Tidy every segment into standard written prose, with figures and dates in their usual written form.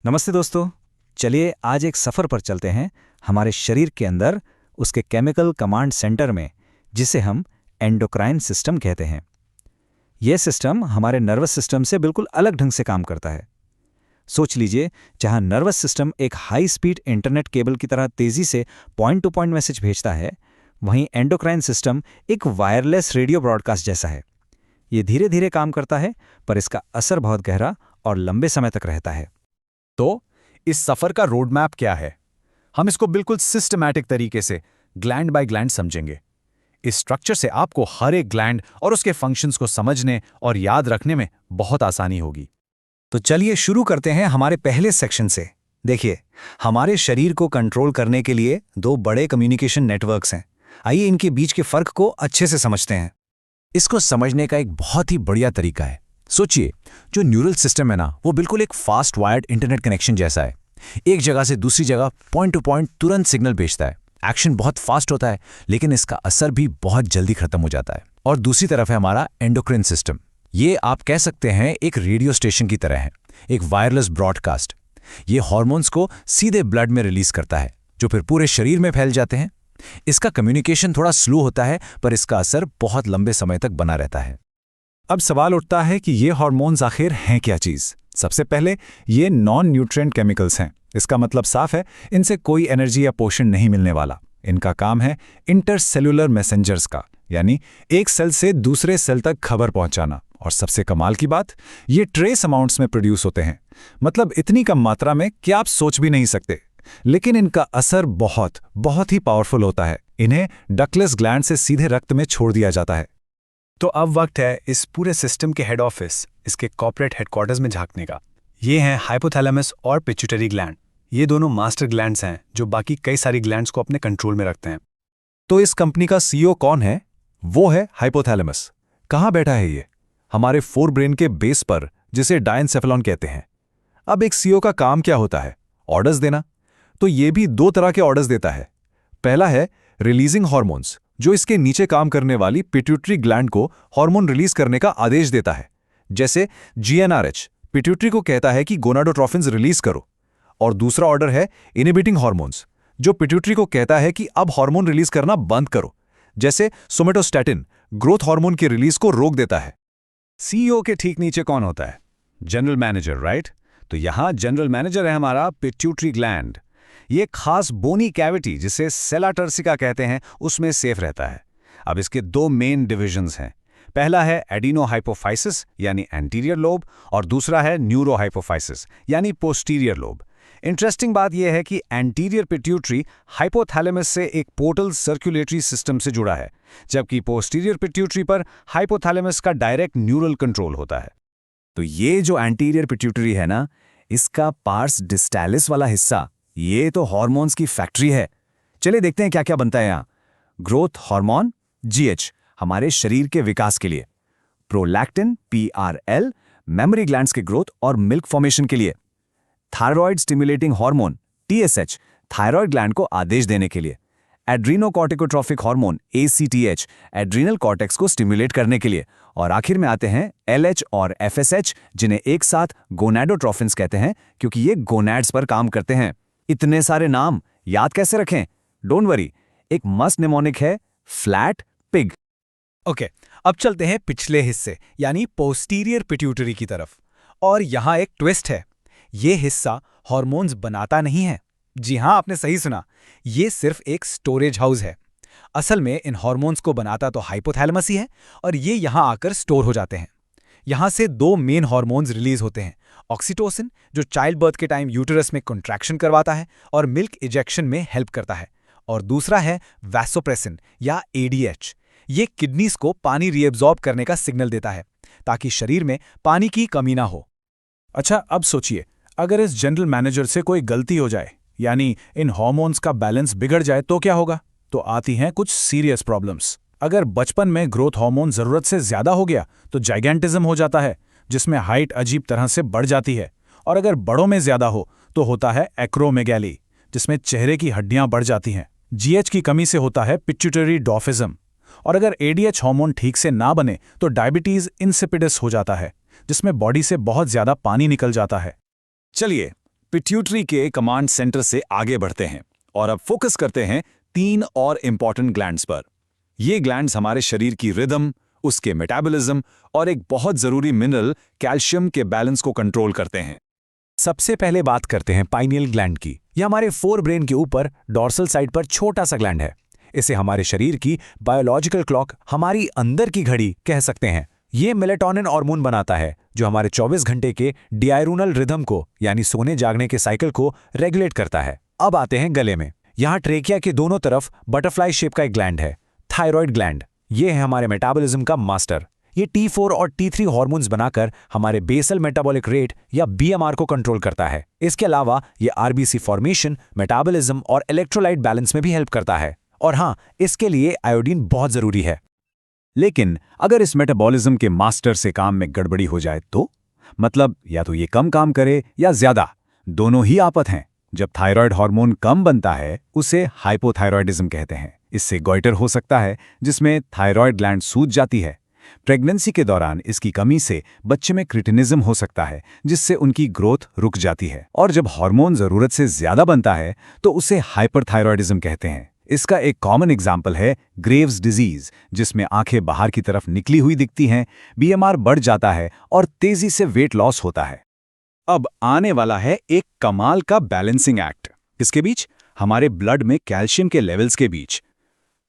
नमस्ते दोस्तों। चलिए आज एक सफ़र पर चलते हैं हमारे शरीर के अंदर, उसके केमिकल कमांड सेंटर में, जिसे हम एंडोक्राइन सिस्टम कहते हैं। यह सिस्टम हमारे नर्वस सिस्टम से बिल्कुल अलग ढंग से काम करता है। सोच लीजिए, जहां नर्वस सिस्टम एक हाई स्पीड इंटरनेट केबल की तरह तेज़ी से पॉइंट टू पॉइंट मैसेज भेजता है, वहीं एंडोक्राइन सिस्टम एक वायरलेस रेडियो ब्रॉडकास्ट जैसा है। ये धीरे धीरे काम करता है, पर इसका असर बहुत गहरा और लंबे समय तक रहता है। तो इस सफर का रोड मैप क्या है? हम इसको बिल्कुल सिस्टमैटिक तरीके से ग्लैंड बाय ग्लैंड समझेंगे। इस स्ट्रक्चर से आपको हर एक ग्लैंड और उसके फंक्शंस को समझने और याद रखने में बहुत आसानी होगी। तो चलिए शुरू करते हैं हमारे पहले सेक्शन से। देखिए, हमारे शरीर को कंट्रोल करने के लिए दो बड़े कम्युनिकेशन नेटवर्क्स हैं। आइए इनके बीच के फर्क को अच्छे से समझते हैं। इसको समझने का एक बहुत ही बढ़िया तरीका है। सोचिए, जो न्यूरल सिस्टम है ना, वो बिल्कुल एक फास्ट वायर्ड इंटरनेट कनेक्शन जैसा है। एक जगह से दूसरी जगह पॉइंट टू पॉइंट तुरंत सिग्नल भेजता है। एक्शन बहुत फास्ट होता है, लेकिन इसका असर भी बहुत जल्दी खत्म हो जाता है। और दूसरी तरफ है हमारा एंडोक्राइन सिस्टम। ये आप कह सकते हैं एक रेडियो स्टेशन की तरह है, एक वायरलेस ब्रॉडकास्ट। ये हार्मोन्स को सीधे ब्लड में रिलीज करता है, जो फिर पूरे शरीर में फैल जाते हैं। इसका कम्युनिकेशन थोड़ा स्लो होता है, पर इसका असर बहुत लंबे समय तक बना रहता है। अब सवाल उठता है कि ये हार्मोन्स आखिर हैं क्या चीज़? सबसे पहले, ये नॉन न्यूट्रिएंट केमिकल्स हैं। इसका मतलब साफ है, इनसे कोई एनर्जी या पोषण नहीं मिलने वाला। इनका काम है इंटरसेल्युलर मैसेंजर्स का, यानी एक सेल से दूसरे सेल तक खबर पहुंचाना। और सबसे कमाल की बात, ये ट्रेस अमाउंट्स में प्रोड्यूस होते हैं, मतलब इतनी कम मात्रा में कि आप सोच भी नहीं सकते। लेकिन इनका असर बहुत ही पावरफुल होता है। इन्हें डक्टलेस ग्लैंड से सीधे रक्त में छोड़ दिया जाता है। तो अब वक्त है इस पूरे सिस्टम के हेड ऑफिस, इसके कॉर्पोरेट हेडक्वार्टर्स में झांकने का। ये हैं हाइपोथैलेमस और पिट्यूटरी ग्लैंड। ये दोनों मास्टर ग्लैंड्स हैं जो बाकी कई सारी ग्लैंड्स को अपने कंट्रोल में रखते हैं। तो इस कंपनी का सीईओ कौन है? वो है हाइपोथैलेमस। कहाँ बैठा है ये? हमारे फोर ब्रेन के बेस पर, जिसे डायनसेफेलॉन कहते हैं। अब एक सीईओ का काम क्या होता है? ऑर्डर्स देना। तो ये भी दो तरह के ऑर्डर्स देता है। पहला है रिलीजिंग हार्मोन्स, जो इसके नीचे काम करने वाली पिट्यूटरी ग्लैंड को हार्मोन रिलीज करने का आदेश देता है। जैसे जीएनआरएच पिट्यूटरी को कहता है कि गोनाडोट्रोफिन्स रिलीज करो। और दूसरा ऑर्डर है इनहिबिटिंग हार्मोन्स, जो पिट्यूटरी को कहता है कि अब हार्मोन रिलीज करना बंद करो। जैसे सोमेटोस्टैटिन ग्रोथ हार्मोन की रिलीज को रोक देता है। सीईओ के ठीक नीचे कौन होता है? General manager, right? तो यहां जनरल मैनेजर है हमारा पिट्यूटरी ग्लैंड। ये खास बोनी कैविटी, जिसे सेला टर्सिका कहते हैं, उसमें सेफ रहता है। अब इसके दो मेन डिविजन्स हैं। पहला है एडिनोहाइपोफाइसिस यानी एंटीरियर लोब, और दूसरा है न्यूरोहाइपोफाइसिस यानी पोस्टीरियर लोब। इंटरेस्टिंग बात यह है कि एंटीरियर पिट्यूटरी हाइपोथैलेमस से एक पोर्टल सर्कुलेटरी सिस्टम से जुड़ा है, जबकि पोस्टीरियर पिट्यूटरी पर हाइपोथैलेमस का डायरेक्ट न्यूरल कंट्रोल होता है। तो ये जो एंटीरियर पिट्यूटरी है ना, इसका पार्स डिस्टैलिस वाला हिस्सा, ये तो हार्मोन्स की फैक्ट्री है। चलिए देखते हैं क्या क्या बनता है यहाँ। ग्रोथ हार्मोन जीएच, हमारे शरीर के विकास के लिए। प्रोलैक्टिन पीआरएल, मेमोरी ग्लैंड्स के ग्रोथ और मिल्क फॉर्मेशन के लिए। Thyroid stimulating hormone TSH, thyroid gland को आदेश देने के लिए। एड्रीनोकॉर्टिकोट्रॉफिक हार्मोन एसीटीएच, एड्रीनल कॉर्टेक्स को स्टिमुलेट करने के लिए। और आखिर में आते हैं एलएच और एफएसएच, जिन्हें एक साथ गोनाडोट्रोफिन्स कहते हैं, क्योंकि ये गोनैड्स पर काम करते हैं। इतने सारे नाम याद कैसे रखें? डोंट वरी, एक मस्त निमोनिक है, फ्लैट पिग। ओके, अब चलते हैं पिछले हिस्से यानी पोस्टीरियर पिट्यूटरी की तरफ। और यहां एक ट्विस्ट है। ये हिस्सा हार्मोन्स बनाता नहीं है। जी हां, आपने सही सुना, ये सिर्फ एक स्टोरेज हाउस है। असल में इन हार्मोन्स को बनाता तो हाइपोथैलेमस ही है, और ये यहां आकर स्टोर हो जाते हैं। यहां से दो मेन हार्मोन्स रिलीज होते हैं। ऑक्सीटोसिन, जो चाइल्ड बर्थ के टाइम यूटेरस में कंट्रैक्शन करवाता है और मिल्क इजेक्शन में हेल्प करता है। और दूसरा है वैसोप्रेसिन या एडीएच। ये किडनीज को पानी रीएब्जॉर्ब करने का सिग्नल देता है, ताकि शरीर में पानी की कमी ना हो। अच्छा, अब सोचिए, अगर इस जनरल मैनेजर से कोई गलती हो जाए, यानी इन हार्मोन्स का बैलेंस बिगड़ जाए, तो क्या होगा? तो आती हैं कुछ सीरियस प्रॉब्लम्स। अगर बचपन में ग्रोथ हार्मोन जरूरत से ज्यादा हो गया तो जाइगेंटिज्म हो जाता है, जिसमें हाइट अजीब तरह से बढ़ जाती है। और अगर बड़ों में ज्यादा हो तो होता है एक्रोमेगैली, जिसमें चेहरे की हड्डियां बढ़ जाती हैं। जीएच की कमी से होता है पिट्यूटरी डॉर्फिज्म। और अगर एडीएच हार्मोन ठीक से ना बने तो डायबिटीज इंसिपिडस हो जाता है, जिसमें बॉडी से बहुत ज्यादा पानी निकल जाता है। चलिए पिट्यूटरी के कमांड सेंटर से आगे बढ़ते हैं और अब फोकस करते हैं 3 और इंपॉर्टेंट ग्लैंड्स पर। ये ग्लैंड्स हमारे शरीर की रिदम, उसके मेटाबॉलिज्म और एक बहुत जरूरी मिनरल कैल्शियम के बैलेंस को कंट्रोल करते हैं। सबसे पहले बात करते हैं पाइनियल ग्लैंड की। यह हमारे फोर ब्रेन के ऊपर डॉर्सल साइड पर छोटा सा ग्लैंड है। इसे हमारे शरीर की बायोलॉजिकल क्लॉक, हमारी अंदर की घड़ी कह सकते हैं। ये मेलेटोनिन हार्मोन बनाता है जो हमारे 24 घंटे के डायurnal रिदम को, यानी सोने जागने के साइकिल को रेगुलेट करता है। अब आते हैं गले में। यहाँ ट्रेकिया के दोनों तरफ बटरफ्लाई शेप का एक ग्लैंड है, थायराइड ग्लैंड। ये है हमारे मेटाबॉलिज्म का मास्टर। ये T4 और T3 हार्मोन्स बनाकर हमारे बेसल मेटाबॉलिक रेट या BMR को कंट्रोल करता है। इसके अलावा ये RBC फॉर्मेशन, मेटाबॉलिज्म और इलेक्ट्रोलाइट बैलेंस में भी हेल्प करता है। और हाँ, इसके लिए आयोडीन बहुत जरूरी है। लेकिन अगर इस मेटाबॉलिज्म के मास्टर से काम में गड़बड़ी हो जाए तो मतलब या तो ये कम काम करे या ज्यादा, दोनों ही आफत हैं। जब थायराइड हार्मोन कम बनता है उसे हाइपोथायरॉयडिज्म कहते हैं। इससे गॉइटर हो सकता है जिसमें थायराइड ग्लैंड सूज जाती है। प्रेगनेंसी के दौरान इसकी कमी से बच्चे में क्रिटिनिज्म हो सकता है जिससे उनकी ग्रोथ रुक जाती है। और जब हार्मोन जरूरत से ज्यादा बनता है तो उसे हाइपरथायरॉयडिज्म कहते हैं। इसका एक कॉमन एग्जाम्पल है ग्रेव्स डिजीज, जिसमें आंखें बाहर की तरफ निकली हुई दिखती हैं, BMR बढ़ जाता है और तेजी से वेट लॉस होता है। अब आने वाला है एक कमाल का बैलेंसिंग एक्ट। इसके बीच हमारे ब्लड में कैल्शियम के लेवल्स के बीच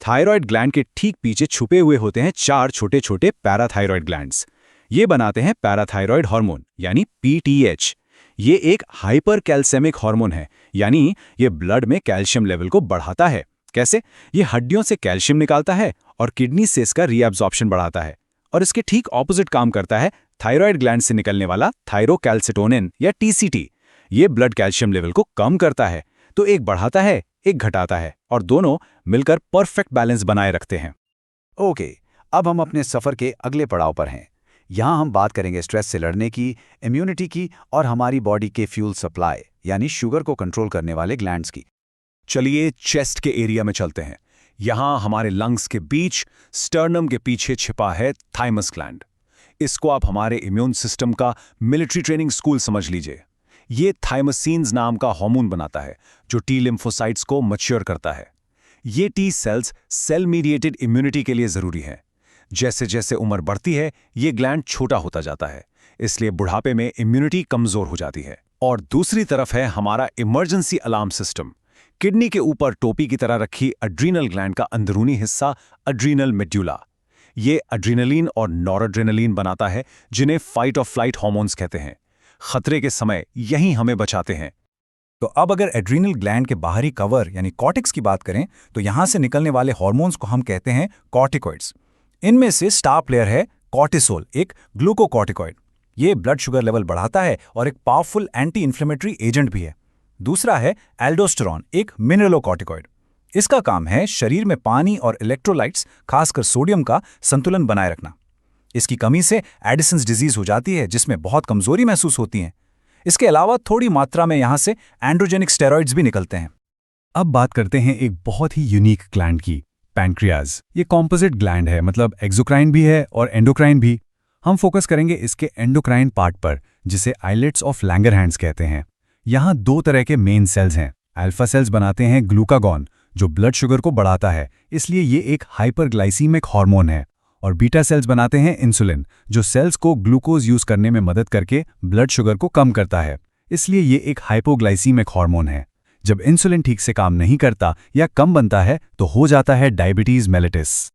थायराइड ग्लैंड के ठीक पीछे छुपे हुए होते हैं 4 छोटे छोटे पैराथायराइड ग्लैंड्स। ये बनाते हैं पैराथायराइड हार्मोन यानी PTH। ये एक हाइपर कैल्सेमिक हार्मोन है, यानी ये ब्लड में कैल्शियम लेवल को बढ़ाता है। कैसे? ये हड्डियों से कैल्शियम निकालता है और किडनी से इसका रीअब्जॉर्प्शन बढ़ाता है। और इसके ठीक ऑपोजिट काम करता है थायराइड ग्लैंड से निकलने वाला थायरोकैल्सिटोनिन या TCT। ये ब्लड कैल्शियम लेवल को कम करता है, तो एक बढ़ाता है एक घटाता है और दोनों मिलकर परफेक्ट बैलेंस बनाए रखते हैं। ओके, अब हम अपने सफर के अगले पड़ाव पर हैं। यहाँ हम बात करेंगे स्ट्रेस से लड़ने की, इम्यूनिटी की और हमारी बॉडी के फ्यूल सप्लाई यानी शुगर को कंट्रोल करने वाले ग्लैंड्स की। चलिए चेस्ट के एरिया में चलते हैं। यहाँ हमारे लंग्स के बीच स्टर्नम के पीछे छिपा है थाइमस ग्लैंड। इसको आप हमारे इम्यून सिस्टम का मिलिट्री ट्रेनिंग स्कूल समझ लीजिए। ये थाइमोसिन्स नाम का हार्मोन बनाता है जो T लिम्फोसाइट्स को मैच्योर करता है। ये T cells cell mediated immunity के लिए जरूरी है। जैसे जैसे उम्र बढ़ती है ये ग्लैंड छोटा होता जाता है, इसलिए बुढ़ापे में इम्यूनिटी कमजोर हो जाती है। और दूसरी तरफ है हमारा इमरजेंसी अलार्म सिस्टम। किडनी के ऊपर टोपी की तरह रखी एड्रीनल ग्लैंड का अंदरूनी हिस्सा एड्रीनल मेड्यूला। ये एड्रीनलिन और नॉरएड्रेनलिन बनाता है जिन्हें फाइट और फ्लाइट हार्मोन्स कहते हैं। खतरे के समय यही हमें बचाते हैं। तो अब अगर एड्रीनल ग्लैंड के बाहरी कवर यानी कॉर्टेक्स की बात करें तो यहां से निकलने वाले हार्मोन्स को हम कहते हैं कॉर्टिकॉइड्स। इनमें से स्टार प्लेयर है कॉर्टिसोल, एक ग्लूकोकॉर्टिकॉइड। ये ब्लड शुगर लेवल बढ़ाता है और एक पावरफुल एंटी इन्फ्लेमेटरी एजेंट भी है। दूसरा है एल्डोस्टेरॉन, एक मिनरलोकॉर्टिकॉइड। इसका काम है शरीर में पानी और इलेक्ट्रोलाइट्स, खासकर सोडियम का संतुलन बनाए रखना। इसकी कमी से एडिसन्स डिजीज हो जाती है जिसमें बहुत कमजोरी महसूस होती है। इसके अलावा थोड़ी मात्रा में यहां से एंड्रोजेनिक स्टेरॉइड्स भी निकलते हैं। अब बात करते हैं एक बहुत ही यूनिक ग्लैंड की, पैनक्रियाज। ये कॉम्पोजिट ग्लैंड है, मतलब एक्सोक्राइन भी है और एंडोक्राइन भी। हम फोकस करेंगे इसके एंडोक्राइन पार्ट पर, जिसे आइलेट्स ऑफ लैंगरहैंड्स कहते हैं। यहाँ 2 तरह के मेन सेल्स हैं। अल्फा सेल्स बनाते हैं ग्लूकागॉन जो ब्लड शुगर को बढ़ाता है, इसलिए ये एक हाइपरग्लाइसीमिक हार्मोन है। और बीटा सेल्स बनाते हैं इंसुलिन जो सेल्स को ग्लूकोज यूज करने में मदद करके ब्लड शुगर को कम करता है, इसलिए ये एक हाइपोग्लाइसीमिक हार्मोन है। जब इंसुलिन ठीक से काम नहीं करता या कम बनता है तो हो जाता है डायबिटीज मेलिटस।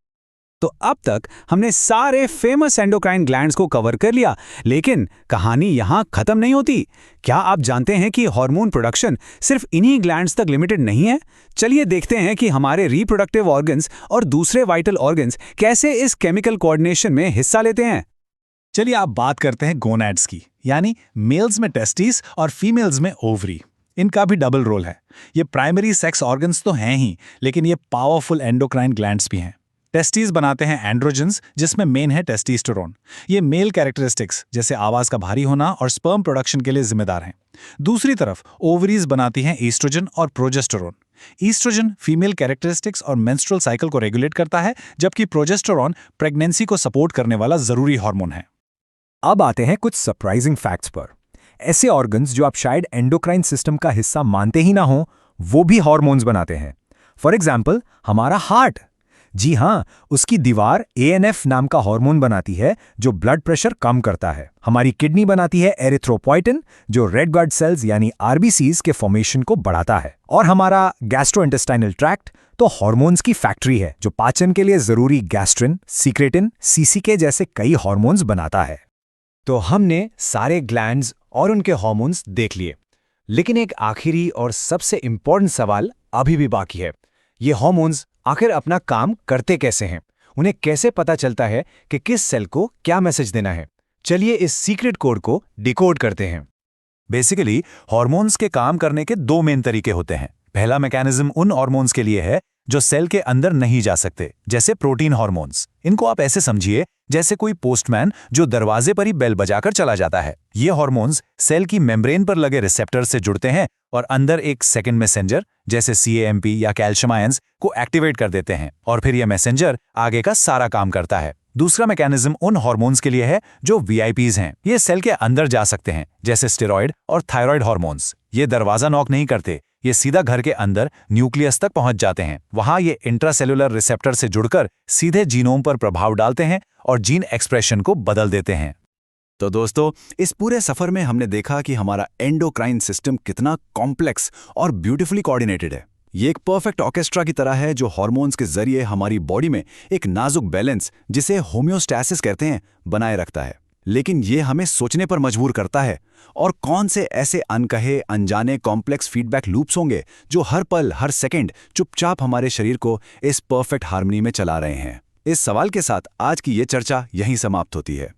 तो अब तक हमने सारे फेमस एंडोक्राइन ग्लैंड्स को कवर कर लिया, लेकिन कहानी यहाँ खत्म नहीं होती। क्या आप जानते हैं कि हार्मोन प्रोडक्शन सिर्फ इन्हीं ग्लैंड्स तक लिमिटेड नहीं है? चलिए देखते हैं कि हमारे रिप्रोडक्टिव ऑर्गन्स और दूसरे वाइटल ऑर्गन्स कैसे इस केमिकल कोऑर्डिनेशन में हिस्सा लेते हैं। चलिए आप बात करते हैं गोनैड्स की, यानी मेल्स में टेस्टिस और फीमेल्स में ओवरी। इनका भी डबल रोल है। ये प्राइमरी सेक्स ऑर्गन्स तो हैं ही, लेकिन ये पावरफुल एंडोक्राइन ग्लैंड्स भी हैं। टेस्टिस बनाते हैं एंड्रोजन्स जिसमें मेन है टेस्टोस्टेरोन। ये मेल कैरेक्टरिस्टिक्स जैसे आवाज का भारी होना और स्पर्म प्रोडक्शन के लिए जिम्मेदार हैं। दूसरी तरफ ओवरीज बनाती हैं ईस्ट्रोजन और प्रोजेस्टेरोन। ईस्ट्रोजन फीमेल कैरेक्टरिस्टिक्स और मेंस्ट्रुअल साइकिल को रेगुलेट करता है, जबकि प्रोजेस्टेरोन प्रेगनेंसी को सपोर्ट करने वाला जरूरी हार्मोन है। अब आते हैं कुछ सरप्राइजिंग फैक्ट्स पर। ऐसे ऑर्गन्स जो आप शायद एंडोक्राइन सिस्टम का हिस्सा मानते ही ना हो, वो भी हार्मोन्स बनाते हैं। फॉर एग्जाम्पल, हमारा हार्ट। जी हाँ, उसकी दीवार ANF नाम का हार्मोन बनाती है जो ब्लड प्रेशर कम करता है। हमारी किडनी बनाती है एरिथ्रोपोइटिन जो रेड ब्लड सेल्स यानी RBCs के फॉर्मेशन को बढ़ाता है। और हमारा गैस्ट्रोइंटेस्टाइनल ट्रैक्ट तो हार्मोन्स की फैक्ट्री है जो पाचन के लिए जरूरी गैस्ट्रिन, सीक्रेटिन, CCK जैसे कई हार्मोन्स बनाता है। तो हमने सारे ग्लैंड्स और उनके हार्मोन्स देख लिए, लेकिन एक आखिरी और सबसे इंपॉर्टेंट सवाल अभी भी बाकी है। ये हार्मोन्स आखिर अपना काम करते कैसे हैं? उन्हें कैसे पता चलता है कि किस सेल को क्या मैसेज देना है? चलिए इस सीक्रेट कोड को डिकोड करते हैं। बेसिकली हार्मोन्स के काम करने के दो मेन तरीके होते हैं। पहला मैकेनिज्म उन हार्मोन्स के लिए है जो सेल के अंदर नहीं जा सकते, जैसे प्रोटीन हार्मोन्स। इनको आप ऐसे समझिए जैसे कोई पोस्टमैन जो दरवाजे पर ही बेल बजाकर चला जाता है। ये हार्मोन्स सेल की मेम्ब्रेन पर लगे रिसेप्टर से जुड़ते हैं और अंदर एक सेकंड मैसेंजर जैसे CAMP या कैल्शियम आयंस को एक्टिवेट कर देते हैं और फिर यह मैसेंजर आगे का सारा काम करता है। दूसरा मैकेनिज्म उन हार्मोन्स के लिए है जो VIPs हैं। ये सेल के अंदर जा सकते हैं, जैसे स्टेरॉयड और थायराइड हार्मोन्स। ये दरवाजा नॉक नहीं करते, ये सीधा घर के अंदर न्यूक्लियस तक पहुंच जाते हैं। वहां ये इंट्रासेलुलर रिसेप्टर से जुड़कर सीधे जीनोम पर प्रभाव डालते हैं और जीन एक्सप्रेशन को बदल देते हैं। तो दोस्तों, इस पूरे सफर में हमने देखा कि हमारा एंडोक्राइन सिस्टम कितना कॉम्प्लेक्स और ब्यूटीफुली कोऑर्डिनेटेड है। ये एक परफेक्ट ऑर्केस्ट्रा की तरह है जो हार्मोन्स के जरिए हमारी बॉडी में एक नाजुक बैलेंस, जिसे होम्योस्टैसिस कहते हैं, बनाए रखता है। लेकिन ये हमें सोचने पर मजबूर करता है, और कौन से ऐसे अनकहे अनजाने कॉम्प्लेक्स फीडबैक लूप्स होंगे जो हर पल हर सेकंड चुपचाप हमारे शरीर को इस परफेक्ट हार्मनी में चला रहे हैं। इस सवाल के साथ आज की ये चर्चा यहीं समाप्त होती है।